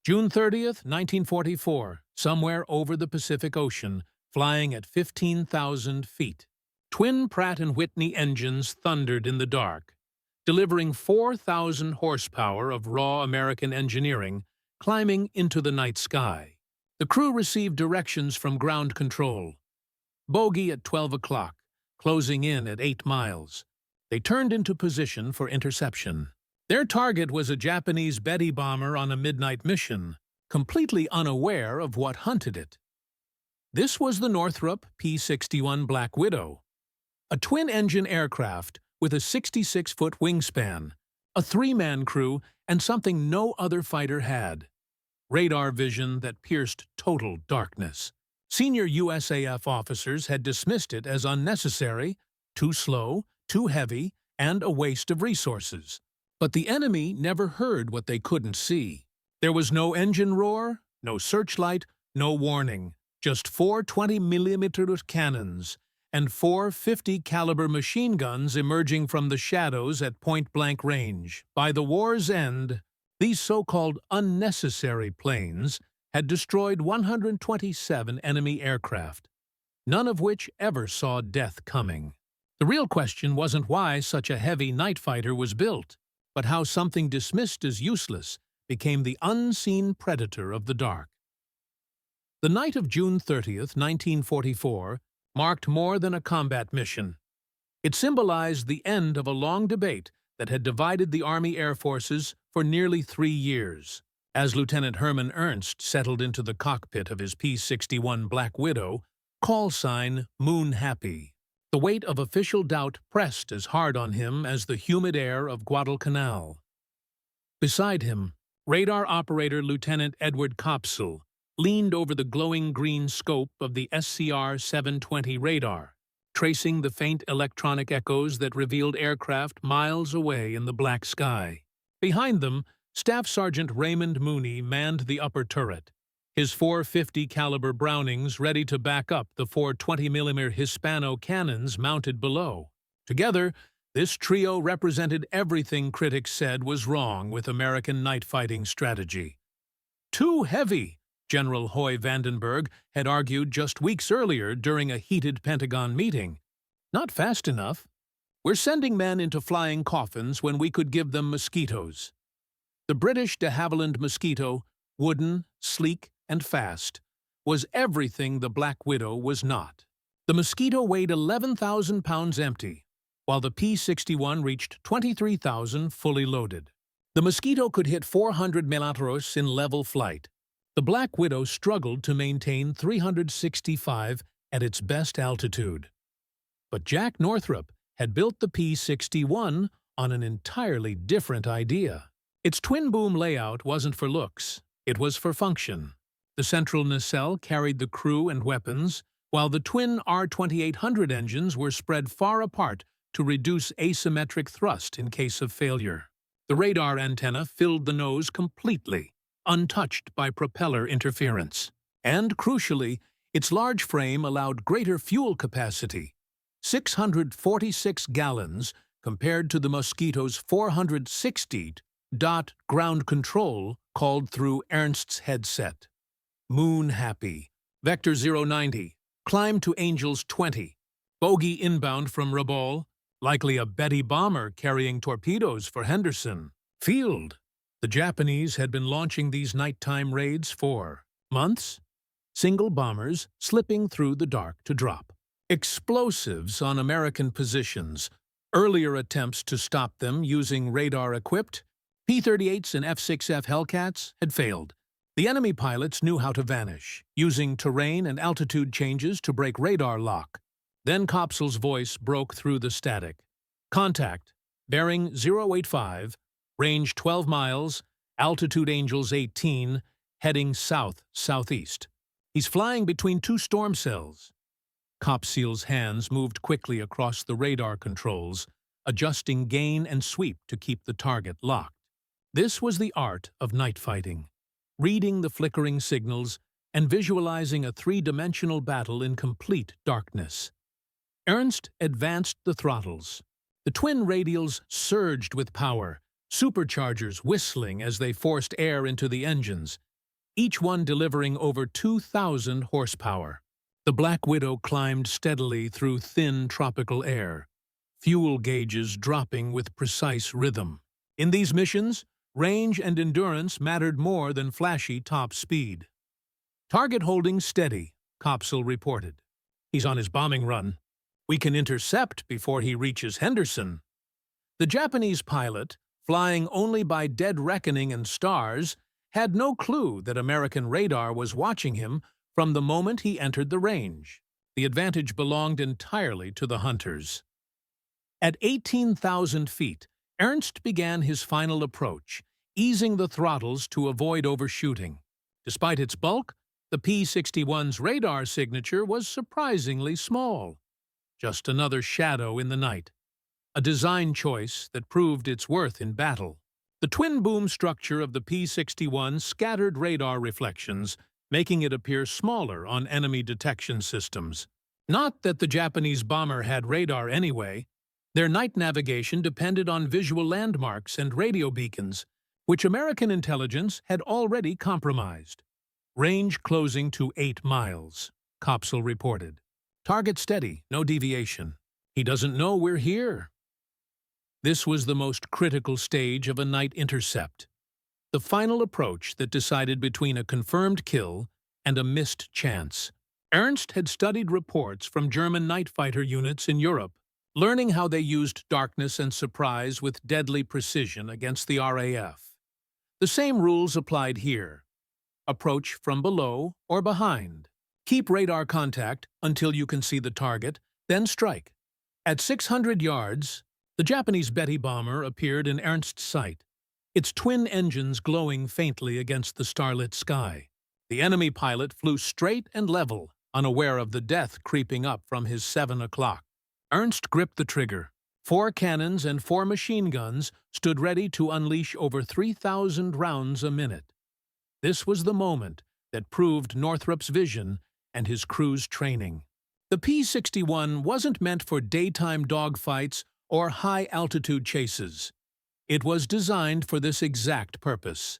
June 30th, 1944, somewhere over the Pacific Ocean, flying at 15,000 feet. Twin Pratt & Whitney engines thundered in the dark, delivering 4,000 horsepower of raw American engineering, climbing into the night sky. The crew received directions from ground control. Bogey at 12 o'clock, closing in at 8 miles. They turned into position for interception. Their target was a Japanese Betty bomber on a midnight mission, completely unaware of what hunted it. This was the Northrop P-61 Black Widow, a twin-engine aircraft with a 66-foot wingspan, a 3-man crew, and something no other fighter had: radar vision that pierced total darkness. Senior USAF officers had dismissed it as unnecessary, too slow, too heavy, and a waste of resources. But the enemy never heard what they couldn't see. There was no engine roar, no searchlight, no warning, just 4 20mm cannons and 4 50-caliber machine guns emerging from the shadows at point-blank range. By the war's end, these so-called unnecessary planes had destroyed 127 enemy aircraft, none of which ever saw death coming. The real question wasn't why such a heavy night fighter was built, but how something dismissed as useless became the unseen predator of the dark. The night of June 30th, 1944, marked more than a combat mission. It symbolized the end of a long debate that had divided the Army Air Forces for nearly 3 years. As Lieutenant Herman Ernst settled into the cockpit of his P-61 Black Widow, call sign Moon Happy, the weight of official doubt pressed as hard on him as the humid air of Guadalcanal. Beside him, radar operator Lieutenant Edward Kopsel leaned over the glowing green scope of the SCR-720 radar, tracing the faint electronic echoes that revealed aircraft miles away in the black sky. Behind them, Staff Sergeant Raymond Mooney manned the upper turret, his 4 50-caliber Brownings ready to back up the 4 20mm Hispano cannons mounted below. Together, this trio represented everything critics said was wrong with American night fighting strategy. Too heavy, General Hoy Vandenberg had argued just weeks earlier during a heated Pentagon meeting. Not fast enough. We're sending men into flying coffins when we could give them mosquitoes. The British de Havilland Mosquito, wooden, sleek, and fast, was everything the Black Widow was not. The Mosquito weighed 11,000 pounds empty, while the P-61 reached 23,000 fully loaded. The Mosquito could hit 400 metros in level flight. The Black Widow struggled to maintain 365 at its best altitude. But Jack Northrop had built the P-61 on an entirely different idea. Its twin-boom layout wasn't for looks, it was for function. The central nacelle carried the crew and weapons, while the twin R-2800 engines were spread far apart to reduce asymmetric thrust in case of failure. The radar antenna filled the nose completely, untouched by propeller interference. And, crucially, its large frame allowed greater fuel capacity, 646 gallons compared to the Mosquito's 460. Ground control called through Ernst's headset. Moon Happy. Vector 090. Climb to Angels 20. Bogey inbound from Rabaul, likely a Betty bomber carrying torpedoes for Henderson. Field. The Japanese had been launching these nighttime raids for months. Single bombers slipping through the dark to drop. Explosives on American positions. Earlier attempts to stop them using radar-equipped P-38s and F-6F Hellcats had failed. The enemy pilots knew how to vanish, using terrain and altitude changes to break radar lock. Then Kopsel's voice broke through the static. Contact. Bearing 085, range 12 miles, altitude Angels 18, heading south-southeast. He's flying between 2 storm cells. Kopsel's hands moved quickly across the radar controls, adjusting gain and sweep to keep the target locked. This was the art of night fighting, reading the flickering signals and visualizing a 3-dimensional battle in complete darkness. Ernst advanced the throttles. The twin radials surged with power, superchargers whistling as they forced air into the engines. each one delivering over 2,000 horsepower. The Black Widow climbed steadily through thin tropical air, fuel gauges dropping with precise rhythm. In these missions, range and endurance mattered more than flashy top speed. "Target holding steady," Copsall reported. "He's on his bombing run. We can intercept before he reaches Henderson." The Japanese pilot, flying only by dead reckoning and stars, had no clue that American radar was watching him from the moment he entered the range. The advantage belonged entirely to the hunters. At 18,000 feet, Ernst began his final approach, easing the throttles to avoid overshooting. Despite its bulk, the P-61's radar signature was surprisingly small. Just another shadow in the night. A design choice that proved its worth in battle. The twin-boom structure of the P-61 scattered radar reflections, making it appear smaller on enemy detection systems. Not that the Japanese bomber had radar anyway. Their night navigation depended on visual landmarks and radio beacons, which American intelligence had already compromised. "Range closing to 8 miles, Copsall reported. "Target steady, no deviation. He doesn't know we're here." This was the most critical stage of a night intercept. The final approach that decided between a confirmed kill and a missed chance. Ernst had studied reports from German night fighter units in Europe, learning how they used darkness and surprise with deadly precision against the RAF. The same rules applied here. Approach from below or behind. Keep radar contact until you can see the target, then strike. At 600 yards, the Japanese Betty bomber appeared in Ernst's sight, its twin engines glowing faintly against the starlit sky. The enemy pilot flew straight and level, unaware of the death creeping up from his 7 o'clock. Ernst gripped the trigger. 4 cannons and 4 machine guns stood ready to unleash over 3,000 rounds a minute. This was the moment that proved Northrop's vision and his crew's training. The P-61 wasn't meant for daytime dogfights or high-altitude chases. It was designed for this exact purpose: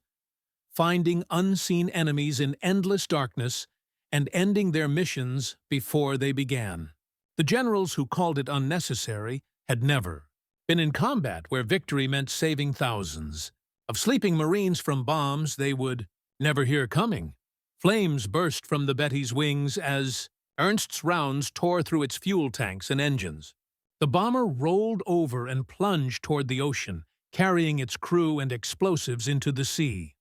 finding unseen enemies in endless darkness and ending their missions before they began. The generals who called it unnecessary had never been in combat where victory meant saving thousands of sleeping Marines from bombs they would never hear coming. Flames burst from the Betty's wings as Ernst's rounds tore through its fuel tanks and engines. The bomber rolled over and plunged toward the ocean, carrying its crew and explosives into the sea,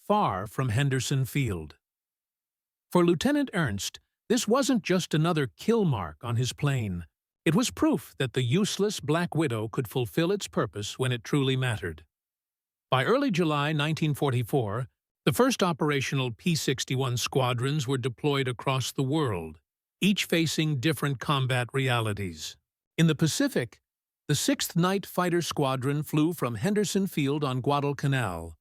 far from Henderson Field. For Lieutenant Ernst, this wasn't just another kill mark on his plane. It was proof that the useless Black Widow could fulfill its purpose when it truly mattered. By early July 1944, the first operational P-61 squadrons were deployed across the world, each facing different combat realities. In the Pacific, the 6th Night Fighter Squadron flew from Henderson Field on Guadalcanal,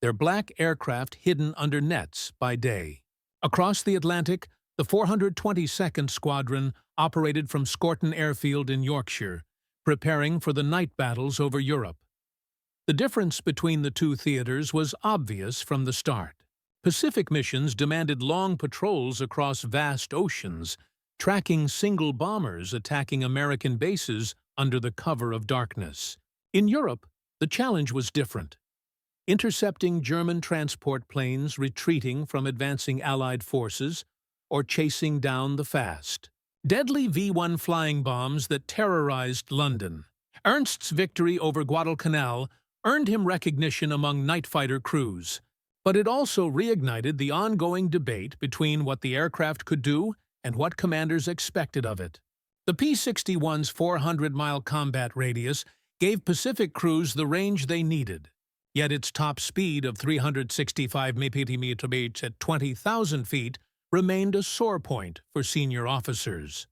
their black aircraft hidden under nets by day. Across the Atlantic, the 422nd Squadron operated from Scorton Airfield in Yorkshire, preparing for the night battles over Europe. The difference between the two theaters was obvious from the start. Pacific missions demanded long patrols across vast oceans, tracking single bombers attacking American bases under the cover of darkness. In Europe, the challenge was different. Intercepting German transport planes retreating from advancing Allied forces, or chasing down the fast. Deadly V-1 flying bombs that terrorized London. Ernst's victory over Guadalcanal earned him recognition among night fighter crews, but it also reignited the ongoing debate between what the aircraft could do and what commanders expected of it. The P-61's 400-mile combat radius gave Pacific crews the range they needed, yet its top speed of 365 mph at 20,000 feet remained a sore point for senior officers.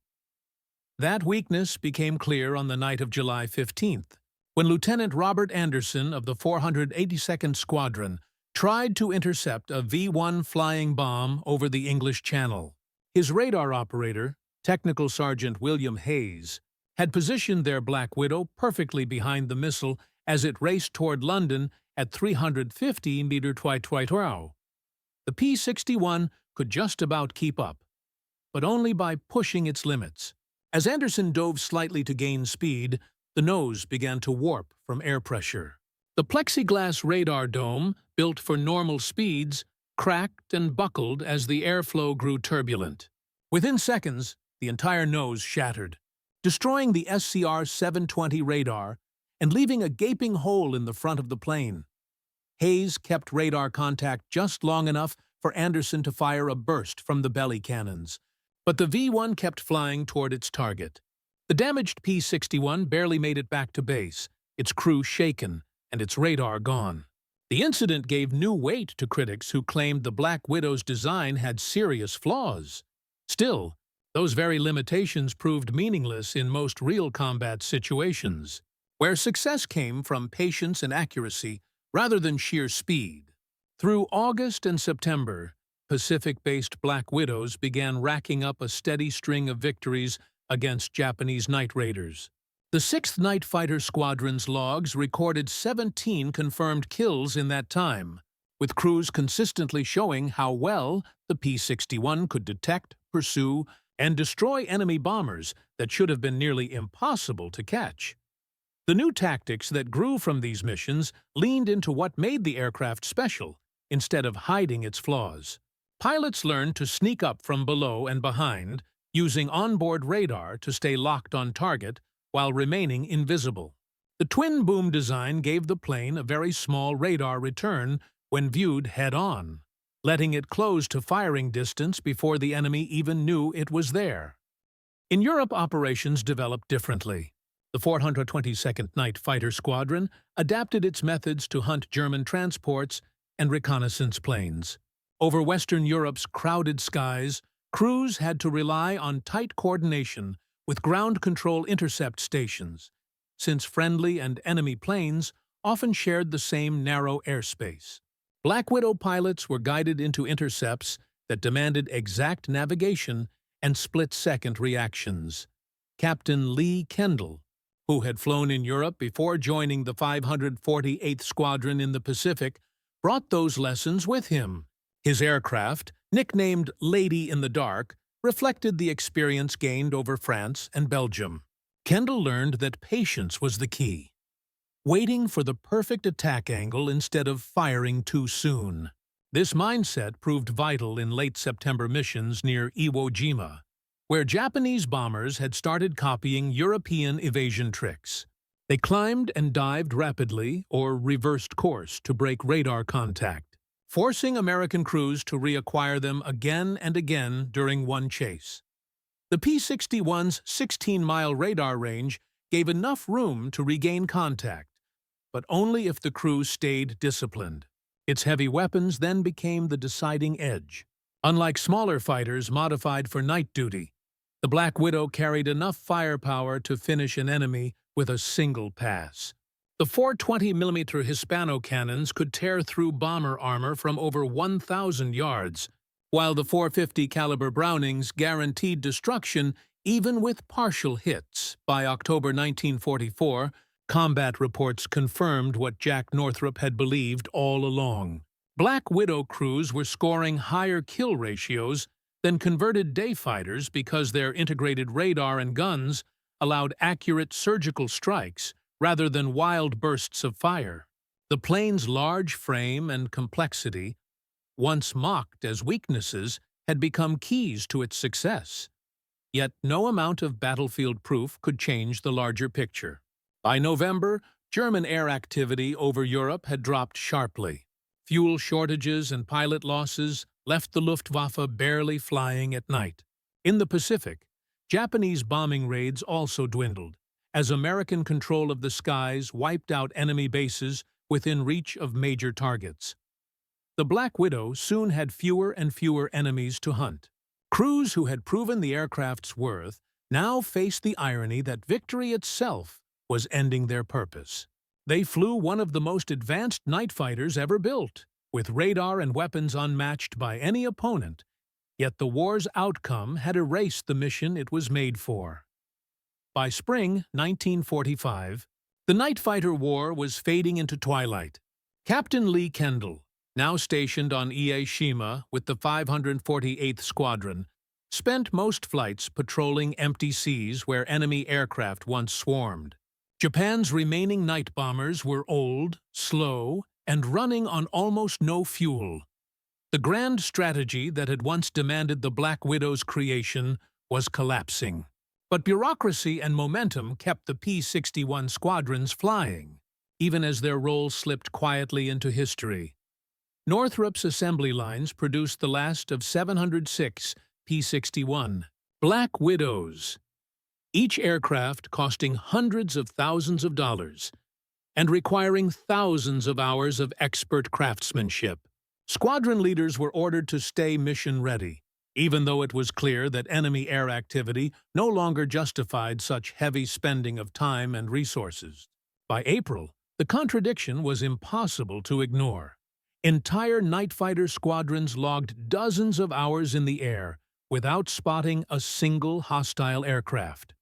That weakness became clear on the night of July 15th, when Lieutenant Robert Anderson of the 482nd Squadron tried to intercept a V-1 flying bomb over the English Channel. His radar operator, Technical Sergeant William Hayes, had positioned their Black Widow perfectly behind the missile as it raced toward London at 350 m/h. The The P-61 could just about keep up, but only by pushing its limits. As Anderson dove slightly to gain speed, the nose began to warp from air pressure. The plexiglass radar dome, built for normal speeds, cracked and buckled as the airflow grew turbulent. Within seconds, the entire nose shattered, destroying the SCR-720 radar and leaving a gaping hole in the front of the plane. Hayes kept radar contact just long enough for Anderson to fire a burst from the belly cannons, but the V-1 kept flying toward its target. The damaged P-61 barely made it back to base, its crew shaken and its radar gone. The incident gave new weight to critics who claimed the Black Widow's design had serious flaws. Still, those very limitations proved meaningless in most real combat situations, where success came from patience and accuracy rather than sheer speed. Through August and September, Pacific-based Black Widows began racking up a steady string of victories against Japanese night raiders. The 6th Night Fighter Squadron's logs recorded 17 confirmed kills in that time, with crews consistently showing how well the P-61 could detect, pursue, and destroy enemy bombers that should have been nearly impossible to catch. The new tactics that grew from these missions leaned into what made the aircraft special, instead of hiding its flaws. Pilots learned to sneak up from below and behind, using onboard radar to stay locked on target while remaining invisible. The twin-boom design gave the plane a very small radar return when viewed head-on, letting it close to firing distance before the enemy even knew it was there. In Europe, operations developed differently. The 422nd Night Fighter Squadron adapted its methods to hunt German transports and reconnaissance planes. Over Western Europe's crowded skies, crews had to rely on tight coordination with ground control intercept stations, since friendly and enemy planes often shared the same narrow airspace. Black Widow pilots were guided into intercepts that demanded exact navigation and split-second reactions. Captain Lee Kendall, who had flown in Europe before joining the 548th Squadron in the Pacific, brought those lessons with him. His aircraft, nicknamed Lady in the Dark, reflected the experience gained over France and Belgium. Kendall learned that patience was the key, waiting for the perfect attack angle instead of firing too soon. This mindset proved vital in late September missions near Iwo Jima, where Japanese bombers had started copying European evasion tricks. They climbed and dived rapidly or reversed course to break radar contact, forcing American crews to reacquire them again and again during one chase. The P-61's 16-mile radar range gave enough room to regain contact, but only if the crew stayed disciplined. Its heavy weapons then became the deciding edge. Unlike smaller fighters modified for night duty, the Black Widow carried enough firepower to finish an enemy with a single pass. The 420mm Hispano cannons could tear through bomber armor from over 1,000 yards, while the 450 caliber Brownings guaranteed destruction even with partial hits. By October 1944, combat reports confirmed what Jack Northrop had believed all along. Black Widow crews were scoring higher kill ratios than converted day fighters because their integrated radar and guns allowed accurate surgical strikes rather than wild bursts of fire. The plane's large frame and complexity, once mocked as weaknesses, had become keys to its success. Yet no amount of battlefield proof could change the larger picture. By November, German air activity over Europe had dropped sharply. Fuel shortages and pilot losses left the Luftwaffe barely flying at night. In the Pacific, Japanese bombing raids also dwindled, as American control of the skies wiped out enemy bases within reach of major targets. The Black Widow soon had fewer and fewer enemies to hunt. Crews who had proven the aircraft's worth now faced the irony that victory itself was ending their purpose. They flew one of the most advanced night fighters ever built, with radar and weapons unmatched by any opponent, yet the war's outcome had erased the mission it was made for. By spring 1945, the night fighter war was fading into twilight. Captain Lee Kendall, now stationed on Ie Shima with the 548th Squadron, spent most flights patrolling empty seas where enemy aircraft once swarmed. Japan's remaining night bombers were old, slow, and running on almost no fuel. The grand strategy that had once demanded the Black Widow's creation was collapsing. But bureaucracy and momentum kept the P-61 squadrons flying, even as their roles slipped quietly into history. Northrop's assembly lines produced the last of 706 P-61 Black Widows, each aircraft costing hundreds of thousands of dollars and requiring thousands of hours of expert craftsmanship. Squadron leaders were ordered to stay mission-ready, even though it was clear that enemy air activity no longer justified such heavy spending of time and resources. By April, the contradiction was impossible to ignore. Entire night fighter squadrons logged dozens of hours in the air without spotting a single hostile aircraft.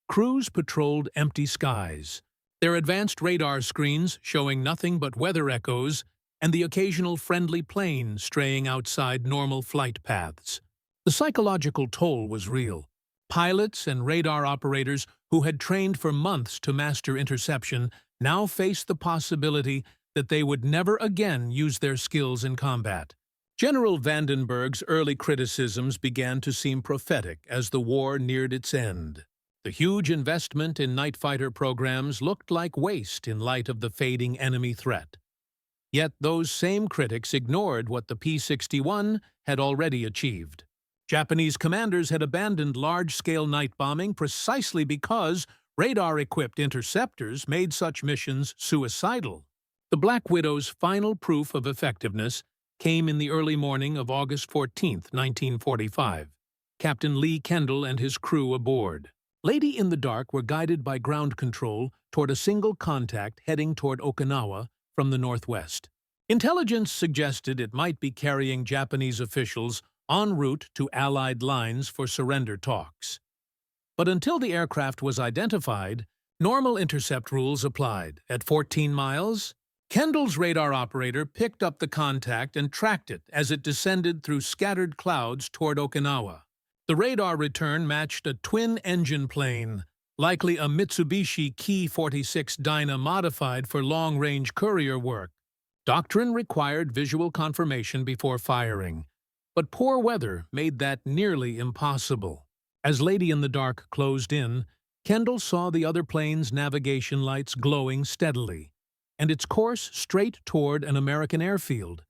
Crews patrolled empty skies, their advanced radar screens showing nothing but weather echoes and the occasional friendly plane straying outside normal flight paths. The psychological toll was real. Pilots and radar operators who had trained for months to master interception now faced the possibility that they would never again use their skills in combat. General Vandenberg's early criticisms began to seem prophetic as the war neared its end. The huge investment in night fighter programs looked like waste in light of the fading enemy threat. Yet those same critics ignored what the P-61 had already achieved. Japanese commanders had abandoned large-scale night bombing precisely because radar-equipped interceptors made such missions suicidal. The Black Widow's final proof of effectiveness came in the early morning of August 14, 1945. Captain Lee Kendall and his crew aboard. Lady in the Dark were guided by ground control toward a single contact heading toward Okinawa from the northwest. Intelligence suggested it might be carrying Japanese officials en route to Allied lines for surrender talks. But until the aircraft was identified, normal intercept rules applied. At 14 miles, Kendall's radar operator picked up the contact and tracked it as it descended through scattered clouds toward Okinawa. The radar return matched a twin-engine plane, likely a Mitsubishi Ki-46 Dyna modified for long-range courier work. Doctrine required visual confirmation before firing, but poor weather made that nearly impossible. As Lady in the Dark closed in, Kendall saw the other plane's navigation lights glowing steadily, and its course straight toward an American airfield,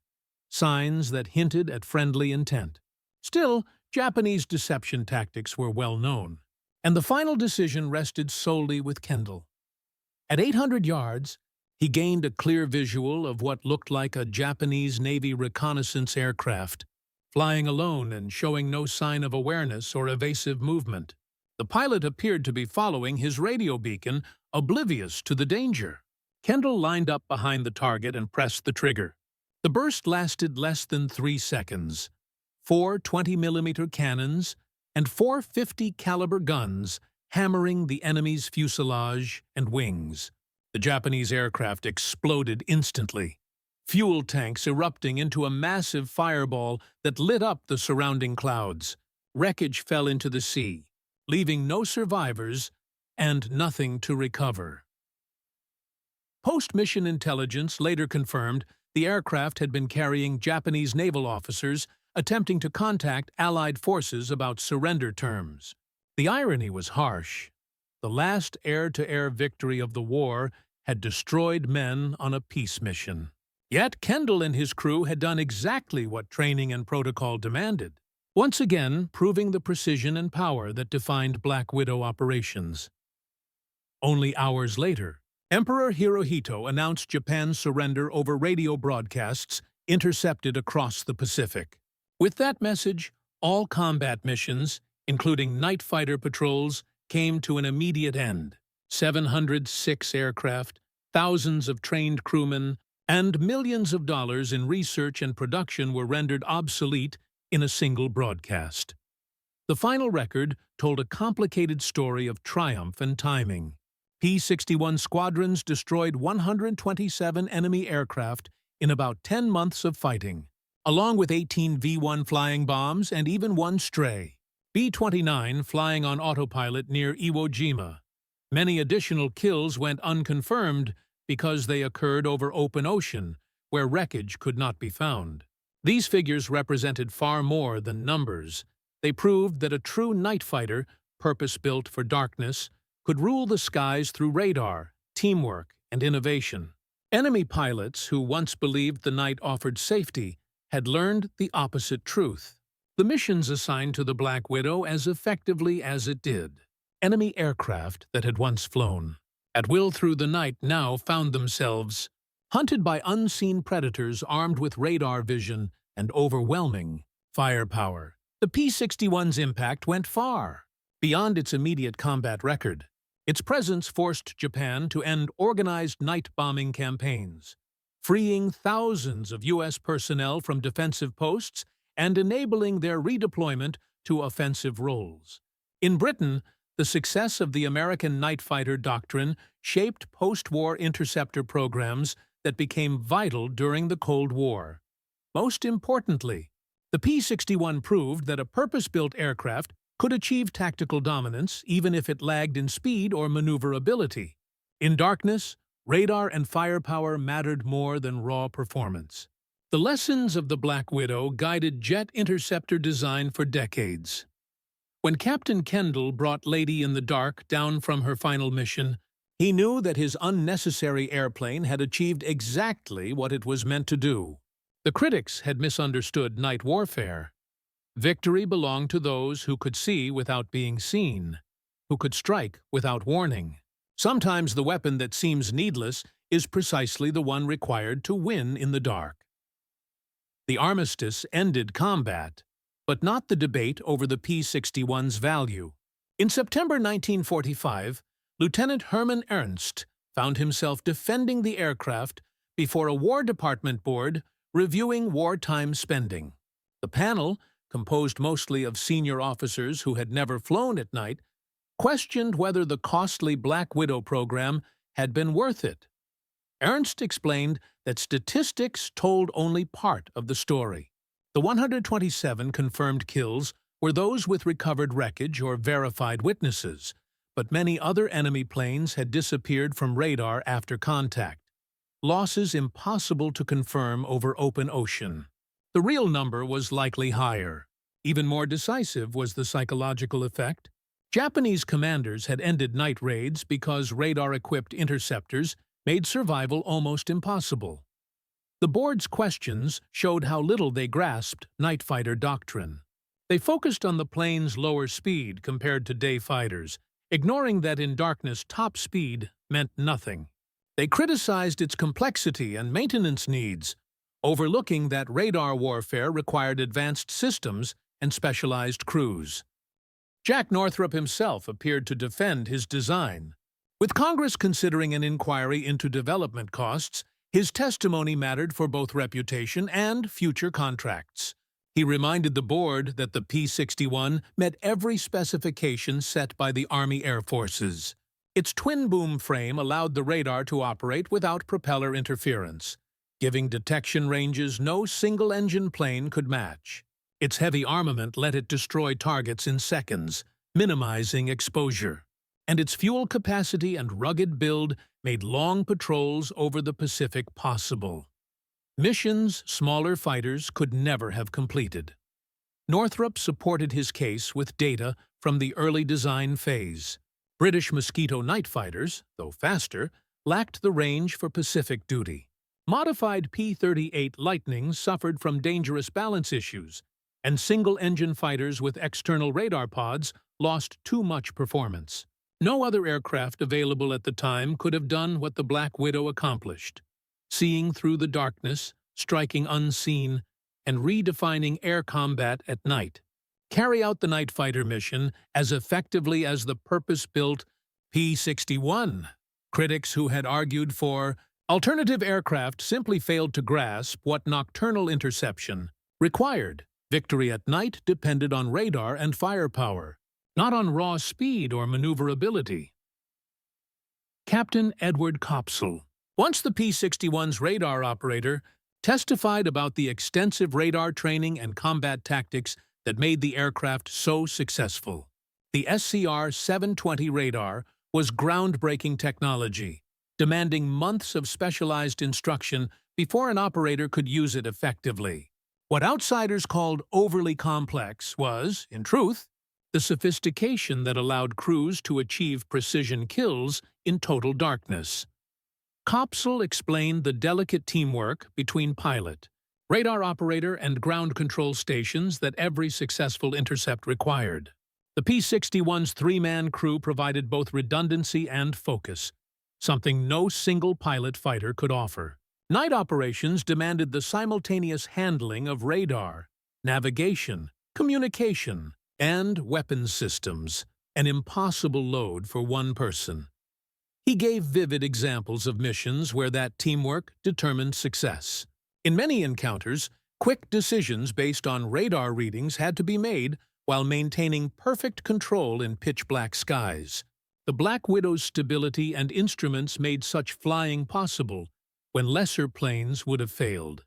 signs that hinted at friendly intent. Still, Japanese deception tactics were well known, and the final decision rested solely with Kendall. At 800 yards, he gained a clear visual of what looked like a Japanese Navy reconnaissance aircraft, flying alone and showing no sign of awareness or evasive movement. The pilot appeared to be following his radio beacon, oblivious to the danger. Kendall lined up behind the target and pressed the trigger. The burst lasted less than 3 seconds. 4 20mm cannons and 4 50-caliber guns hammering the enemy's fuselage and wings. The Japanese aircraft exploded instantly, fuel tanks erupting into a massive fireball that lit up the surrounding clouds. Wreckage fell into the sea, leaving no survivors and nothing to recover. Post-mission intelligence later confirmed the aircraft had been carrying Japanese naval officers attempting to contact Allied forces about surrender terms. The irony was harsh. The last air-to-air victory of the war had destroyed men on a peace mission. Yet Kendall and his crew had done exactly what training and protocol demanded, once again proving the precision and power that defined Black Widow operations. Only hours later, Emperor Hirohito announced Japan's surrender over radio broadcasts intercepted across the Pacific. With that message, all combat missions, including night fighter patrols, came to an immediate end. 706 aircraft, thousands of trained crewmen, and millions of dollars in research and production were rendered obsolete in a single broadcast. The final record told a complicated story of triumph and timing. P-61 squadrons destroyed 127 enemy aircraft in about 10 months of fighting, along with 18 V-1 flying bombs and even one stray B-29 flying on autopilot near Iwo Jima. Many additional kills went unconfirmed because they occurred over open ocean, where wreckage could not be found. These figures represented far more than numbers. They proved that a true night fighter, purpose-built for darkness, could rule the skies through radar, teamwork, and innovation. Enemy pilots who once believed the night offered safety had learned the opposite truth. The missions assigned to the Black Widow as effectively as it did. Enemy aircraft that had once flown at will through the night now found themselves hunted by unseen predators armed with radar vision and overwhelming firepower. The P-61's impact went far beyond its immediate combat record. Its presence forced Japan to end organized night bombing campaigns, freeing thousands of U.S. personnel from defensive posts and enabling their redeployment to offensive roles. In Britain, the success of the American night fighter doctrine shaped post-war interceptor programs that became vital during the Cold War. Most importantly, the P-61 proved that a purpose-built aircraft could achieve tactical dominance even if it lagged in speed or maneuverability. In darkness, radar and firepower mattered more than raw performance. The lessons of the Black Widow guided jet interceptor design for decades. When Captain Kendall brought Lady in the Dark down from her final mission, he knew that his unnecessary airplane had achieved exactly what it was meant to do. The critics had misunderstood night warfare. Victory belonged to those who could see without being seen, who could strike without warning. Sometimes the weapon that seems needless is precisely the one required to win in the dark. The armistice ended combat, but not the debate over the P-61's value. In September 1945, Lieutenant Hermann Ernst found himself defending the aircraft before a War Department board reviewing wartime spending. The panel, composed mostly of senior officers who had never flown at night, questioned whether the costly Black Widow program had been worth it. Ernst explained that statistics told only part of the story. The 127 confirmed kills were those with recovered wreckage or verified witnesses, but many other enemy planes had disappeared from radar after contact. Losses impossible to confirm over open ocean. The real number was likely higher. Even more decisive was the psychological effect. Japanese commanders had ended night raids because radar-equipped interceptors made survival almost impossible. The board's questions showed how little they grasped night fighter doctrine. They focused on the plane's lower speed compared to day fighters, ignoring that in darkness top speed meant nothing. They criticized its complexity and maintenance needs, overlooking that radar warfare required advanced systems and specialized crews. Jack Northrop himself appeared to defend his design. With Congress considering an inquiry into development costs, his testimony mattered for both reputation and future contracts. He reminded the board that the P-61 met every specification set by the Army Air Forces. Its twin-boom frame allowed the radar to operate without propeller interference, giving detection ranges no single-engine plane could match. Its heavy armament let it destroy targets in seconds, minimizing exposure. And its fuel capacity and rugged build made long patrols over the Pacific possible. Missions smaller fighters could never have completed. Northrop supported his case with data from the early design phase. British Mosquito night fighters, though faster, lacked the range for Pacific duty. Modified P-38 Lightnings suffered from dangerous balance issues, and single-engine fighters with external radar pods lost too much performance. No other aircraft available at the time could have done what the Black Widow accomplished, seeing through the darkness, striking unseen, and redefining air combat at night. Carry out the night fighter mission as effectively as the purpose-built P-61. Critics who had argued for alternative aircraft simply failed to grasp what nocturnal interception required. Victory at night depended on radar and firepower, not on raw speed or maneuverability. Captain Edward Copsall. Once the P-61's radar operator, testified about the extensive radar training and combat tactics that made the aircraft so successful. The SCR-720 radar was groundbreaking technology, demanding months of specialized instruction before an operator could use it effectively. What outsiders called overly complex was, in truth, the sophistication that allowed crews to achieve precision kills in total darkness. Kopsel explained the delicate teamwork between pilot, radar operator, and ground control stations that every successful intercept required. The P-61's three-man crew provided both redundancy and focus, something no single pilot fighter could offer. Night operations demanded the simultaneous handling of radar, navigation, communication, and weapons systems, an impossible load for one person. He gave vivid examples of missions where that teamwork determined success. In many encounters, quick decisions based on radar readings had to be made while maintaining perfect control in pitch-black skies. The Black Widow's stability and instruments made such flying possible when lesser planes would have failed.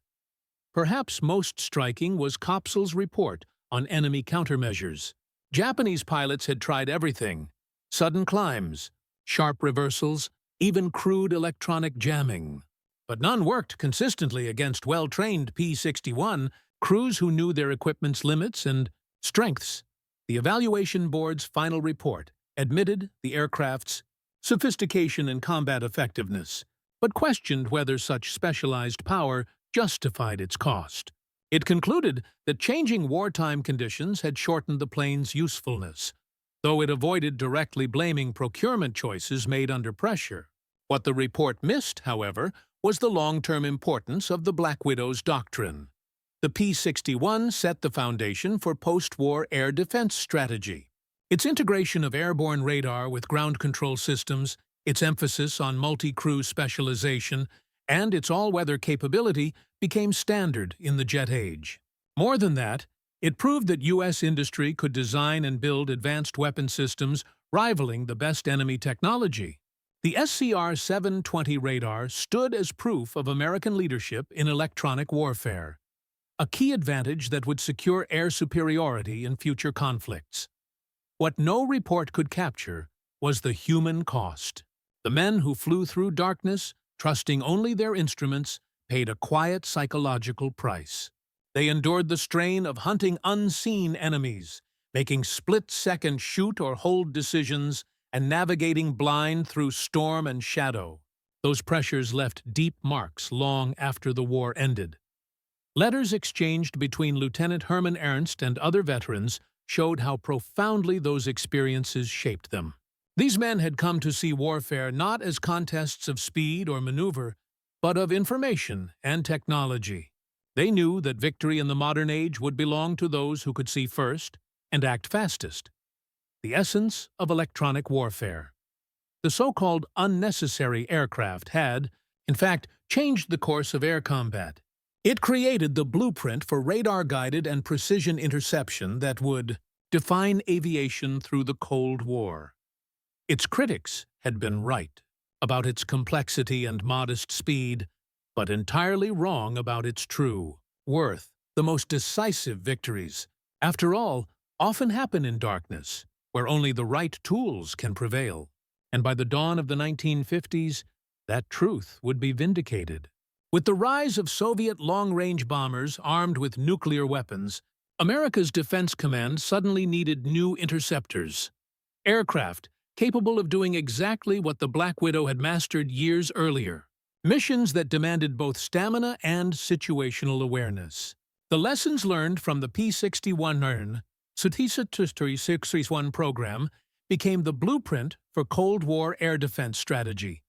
Perhaps most striking was Kopsel's report on enemy countermeasures. Japanese pilots had tried everything: sudden climbs, sharp reversals, even crude electronic jamming. But none worked consistently against well-trained P-61 crews who knew their equipment's limits and strengths. The evaluation board's final report admitted the aircraft's sophistication and combat effectiveness, but questioned whether such specialized power justified its cost. It concluded that changing wartime conditions had shortened the plane's usefulness, though it avoided directly blaming procurement choices made under pressure. What the report missed, however, was the long-term importance of the Black Widow's doctrine. The P-61 set the foundation for post-war air defense strategy. Its integration of airborne radar with ground control systems, its emphasis on multi-crew specialization, and its all-weather capability became standard in the jet age. More than that, it proved that U.S. industry could design and build advanced weapon systems rivaling the best enemy technology. The SCR-720 radar stood as proof of American leadership in electronic warfare, a key advantage that would secure air superiority in future conflicts. What no report could capture was the human cost. The men who flew through darkness, trusting only their instruments, paid a quiet psychological price. They endured the strain of hunting unseen enemies, making split-second shoot or hold decisions, and navigating blind through storm and shadow. Those pressures left deep marks long after the war ended. Letters exchanged between Lieutenant Herman Ernst and other veterans showed how profoundly those experiences shaped them. These men had come to see warfare not as contests of speed or maneuver, but of information and technology. They knew that victory in the modern age would belong to those who could see first and act fastest. The essence of electronic warfare. The so-called unnecessary aircraft had, in fact, changed the course of air combat. It created the blueprint for radar-guided and precision interception that would define aviation through the Cold War. Its critics had been right about its complexity and modest speed, but entirely wrong about its true worth. The most decisive victories, after all, often happen in darkness, where only the right tools can prevail. And by the dawn of the 1950s, that truth would be vindicated. With the rise of Soviet long-range bombers armed with nuclear weapons, America's Defense Command suddenly needed new interceptors. Aircraft capable of doing exactly what the Black Widow had mastered years earlier. Missions that demanded both stamina and situational awareness. The lessons learned from the P-61 program became the blueprint for Cold War air defense strategy,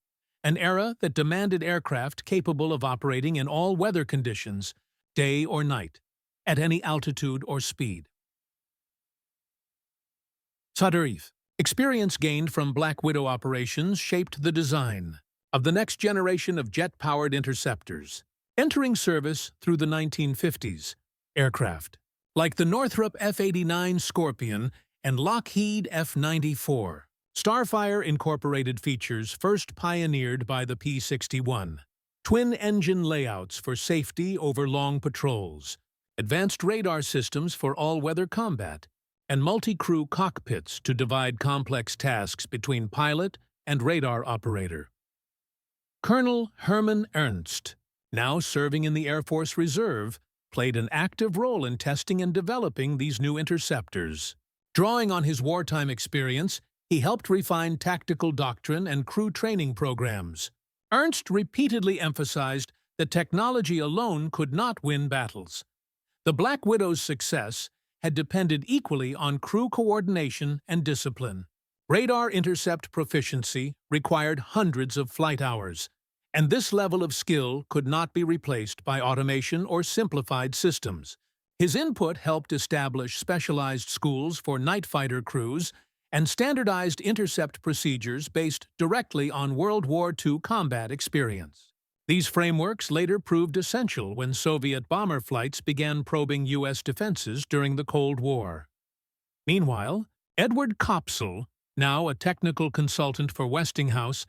an era that demanded aircraft capable of operating in all weather conditions, day or night, at any altitude or speed. Sadarif. Experience gained from Black Widow operations shaped the design of the next generation of jet-powered interceptors, entering service through the 1950s. Aircraft, like the Northrop F-89 Scorpion and Lockheed F-94. Starfire incorporated features first pioneered by the P-61. twin-engine layouts for safety over long patrols, advanced radar systems for all-weather combat, and multi-crew cockpits to divide complex tasks between pilot and radar operator. Colonel Hermann Ernst, now serving in the Air Force Reserve, played an active role in testing and developing these new interceptors. Drawing on his wartime experience, he helped refine tactical doctrine and crew training programs. Ernst repeatedly emphasized that technology alone could not win battles. The Black Widow's success had depended equally on crew coordination and discipline. Radar intercept proficiency required hundreds of flight hours, and this level of skill could not be replaced by automation or simplified systems. His input helped establish specialized schools for night fighter crews and standardized intercept procedures based directly on World War II combat experience. These frameworks later proved essential when Soviet bomber flights began probing U.S. defenses during the Cold War. Meanwhile, Edward Kopsel, now a technical consultant for Westinghouse,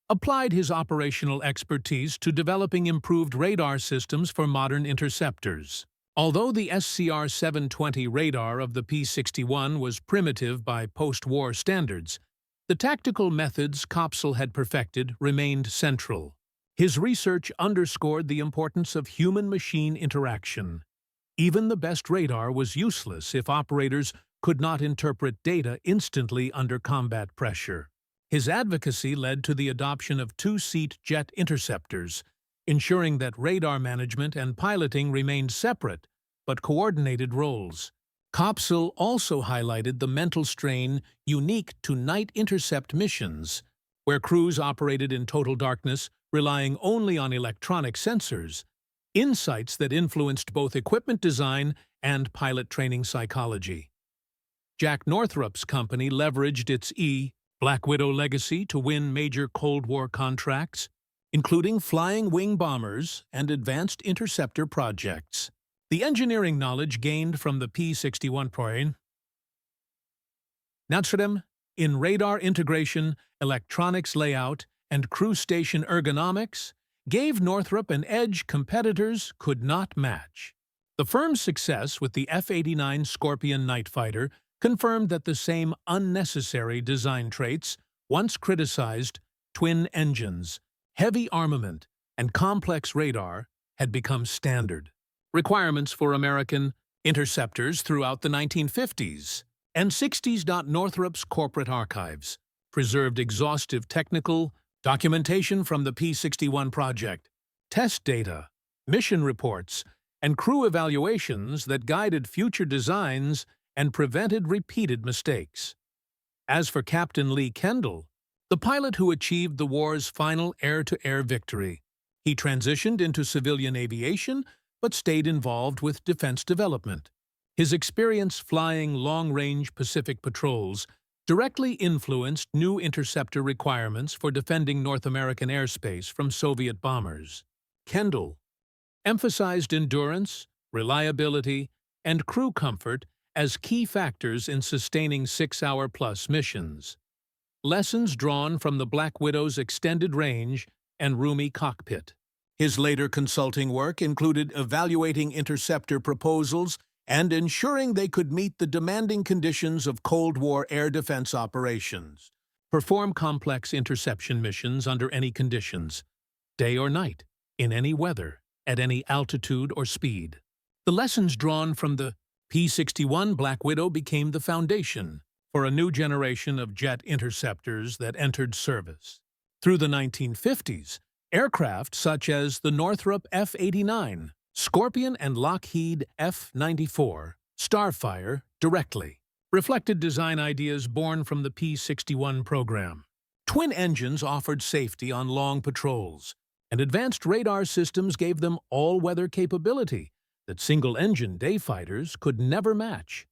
applied his operational expertise to developing improved radar systems for modern interceptors. Although the SCR-720 radar of the P-61 was primitive by post-war standards, the tactical methods Kopsel had perfected remained central. His research underscored the importance of human-machine interaction. Even the best radar was useless if operators could not interpret data instantly under combat pressure. His advocacy led to the adoption of two-seat jet interceptors, ensuring that radar management and piloting remained separate but coordinated roles. Kopsel also highlighted the mental strain unique to night intercept missions, where crews operated in total darkness, relying only on electronic sensors, insights that influenced both equipment design and pilot training psychology. Jack Northrop's company leveraged its Black Widow legacy to win major Cold War contracts, including flying wing bombers and advanced interceptor projects. The engineering knowledge gained from the P-61 program in radar integration, electronics layout, and crew station ergonomics gave Northrop an edge competitors could not match. The firm's success with the F-89 Scorpion night fighter confirmed that the same unnecessary design traits, once criticized, twin engines, heavy armament, and complex radar, had become standard requirements for American interceptors throughout the 1950s and 60s. Northrop's corporate archives preserved exhaustive technical documentation from the P-61 project, test data, mission reports, and crew evaluations that guided future designs and prevented repeated mistakes. As for Captain Lee Kendall, the pilot who achieved the war's final air-to-air victory, he transitioned into civilian aviation but stayed involved with defense development. His experience flying long-range Pacific patrols directly influenced new interceptor requirements for defending North American airspace from Soviet bombers. Kendall emphasized endurance, reliability, and crew comfort as key factors in sustaining 6-hour-plus missions. Lessons drawn from the Black Widow's extended range and roomy cockpit. His later consulting work included evaluating interceptor proposals and ensuring they could meet the demanding conditions of Cold War air defense operations, perform complex interception missions under any conditions, day or night, in any weather, at any altitude or speed. The lessons drawn from the P-61 Black Widow became the foundation for a new generation of jet interceptors that entered service. Through the 1950s, aircraft such as the Northrop F-89, Scorpion, and Lockheed F-94, Starfire, directly reflected design ideas born from the P-61 program. Twin engines offered safety on long patrols, and advanced radar systems gave them all-weather capability that single-engine day fighters could never match.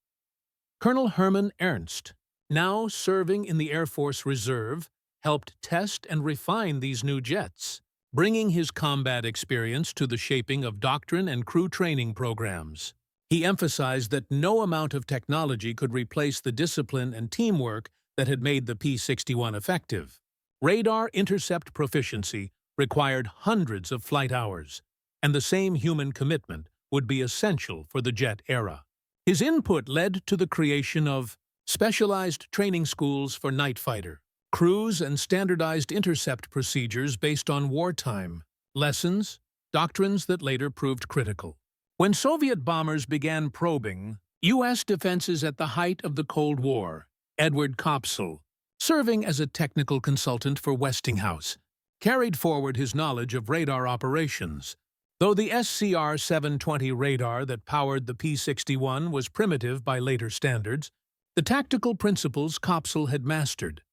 Colonel Hermann Ernst, now serving in the Air Force Reserve, helped test and refine these new jets, bringing his combat experience to the shaping of doctrine and crew training programs. He emphasized that no amount of technology could replace the discipline and teamwork that had made the P-61 effective. Radar intercept proficiency required hundreds of flight hours, and the same human commitment would be essential for the jet era. His input led to the creation of specialized training schools for night fighter, crews and standardized intercept procedures based on wartime lessons, doctrines that later proved critical. When Soviet bombers began probing U.S. defenses at the height of the Cold War, Edward Kopsel, serving as a technical consultant for Westinghouse, carried forward his knowledge of radar operations. Though the SCR-720 radar that powered the P-61 was primitive by later standards, the tactical principles Kopsel had mastered,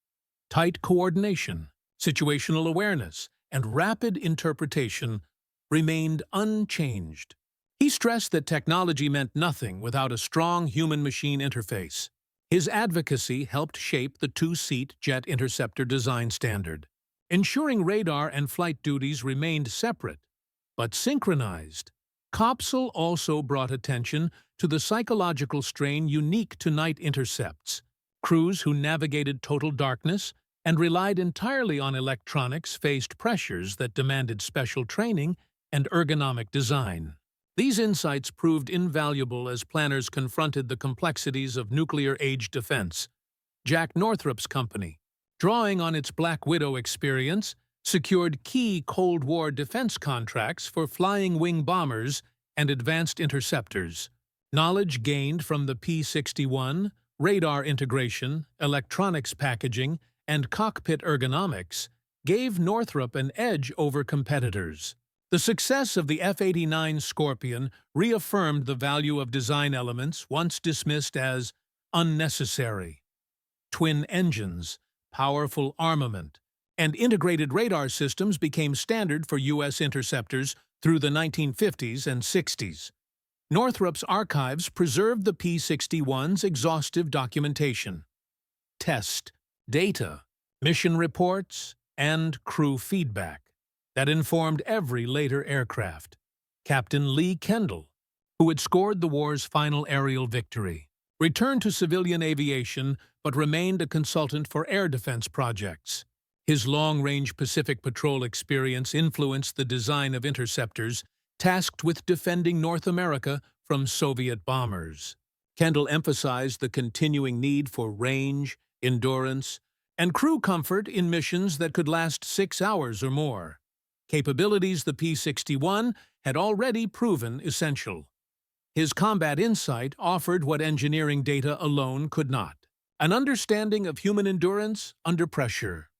tight coordination, situational awareness, and rapid interpretation, remained unchanged. He stressed that technology meant nothing without a strong human-machine interface. His advocacy helped shape the two-seat jet interceptor design standard, ensuring radar and flight duties remained separate but synchronized. Kopsel also brought attention to the psychological strain unique to night intercepts. Crews who navigated total darkness and relied entirely on electronics faced pressures that demanded special training and ergonomic design. These insights proved invaluable as planners confronted the complexities of nuclear-age defense. Jack Northrop's company, drawing on its Black Widow experience, secured key Cold War defense contracts for flying wing bombers and advanced interceptors. Knowledge gained from the P-61, radar integration, electronics packaging, and cockpit ergonomics gave Northrop an edge over competitors. The success of the F-89 Scorpion reaffirmed the value of design elements once dismissed as unnecessary. Twin engines, powerful armament, and integrated radar systems became standard for U.S. interceptors through the 1950s and 60s. Northrop's archives preserved the P-61's exhaustive documentation, test data, mission reports, and crew feedback that informed every later aircraft. Captain Lee Kendall, who had scored the war's final aerial victory, returned to civilian aviation but remained a consultant for air defense projects. His long-range Pacific Patrol experience influenced the design of interceptors tasked with defending North America from Soviet bombers. Kendall emphasized the continuing need for range, endurance, and crew comfort in missions that could last 6 hours or more, capabilities the P-61 had already proven essential. His combat insight offered what engineering data alone could not: an understanding of human endurance under pressure.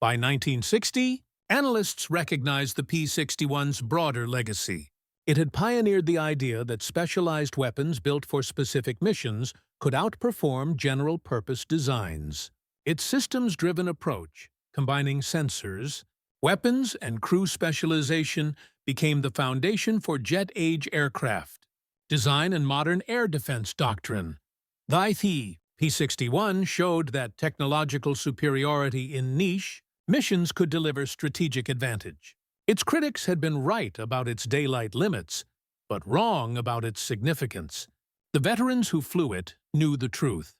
By 1960, analysts recognized the P-61's broader legacy. It had pioneered the idea that specialized weapons built for specific missions could outperform general-purpose designs. Its systems-driven approach, combining sensors, weapons, and crew specialization, became the foundation for jet-age aircraft design and modern air defense doctrine. The P-61 showed that technological superiority in niche missions could deliver strategic advantage. Its critics had been right about its daylight limits, but wrong about its significance. The veterans who flew it knew the truth.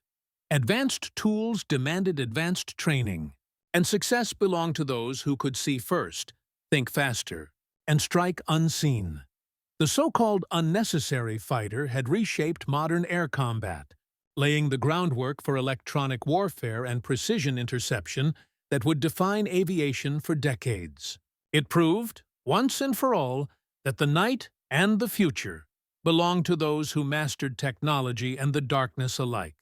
Advanced tools demanded advanced training, and success belonged to those who could see first, think faster, and strike unseen. The so-called unnecessary fighter had reshaped modern air combat, laying the groundwork for electronic warfare and precision interception that would define aviation for decades. It proved, once and for all, that the night and the future belonged to those who mastered technology and the darkness alike.